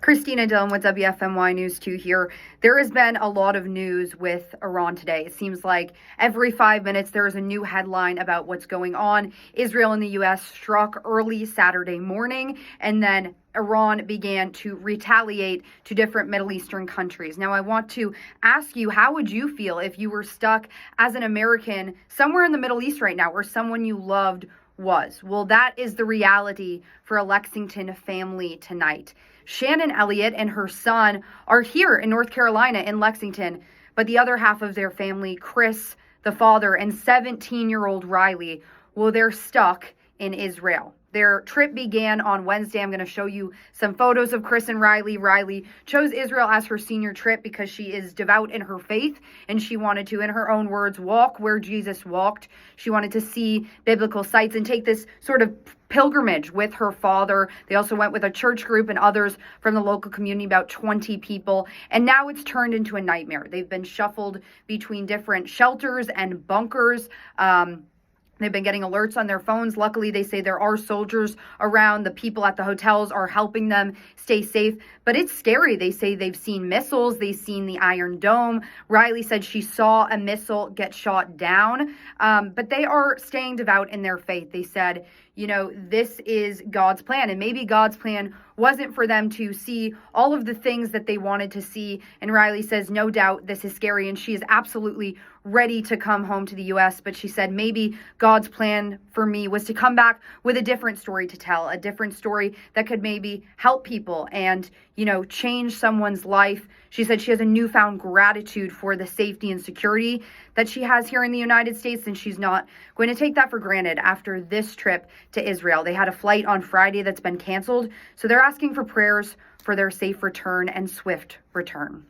Christina Dillon with WFMY News 2 here. There has been a lot of news with Iran today. It seems like every 5 minutes there is a new headline about what's going on. Israel and the U.S. struck early Saturday morning, and then Iran began to retaliate to different Middle Eastern countries. Now, I want to ask you, how would you feel if you were stuck as an American somewhere in the Middle East right now, or someone you loved was? Well, that is the reality for a Lexington family tonight. Shannon Elliott and her son are here in North Carolina in Lexington, but the other half of their family, Chris, the father, and 17-year-old Riley, well, they're stuck in Israel. Their trip began on Wednesday. I'm going to show you some photos of Chris and Riley. Riley chose Israel as her senior trip because she is devout in her faith, and she wanted to, in her own words, walk where Jesus walked. She wanted to see biblical sites and take this sort of pilgrimage with her father. They also went with a church group and others from the local community, about 20 people. And now it's turned into a nightmare. They've been shuffled between different shelters and bunkers. They've been getting alerts on their phones. Luckily, they say there are soldiers around. The people at the hotels are helping them stay safe. But it's scary. They say they've seen missiles. They've seen the Iron Dome. Riley said she saw a missile get shot down. But they are staying devout in their faith. They said, you know, this is God's plan. And maybe God's plan wasn't for them to see all of the things that they wanted to see. And Riley says, no doubt this is scary. And she is absolutely ready to come home to the U.S. But she said, maybe God's plan for me was to come back with a different story to tell, a different story that could maybe help people and, you know, change someone's life. She said she has a newfound gratitude for the safety and security that she has here in the United States, and she's not going to take that for granted after this trip to Israel. They had a flight on Friday that's been canceled, so they're asking for prayers for their safe return and swift return.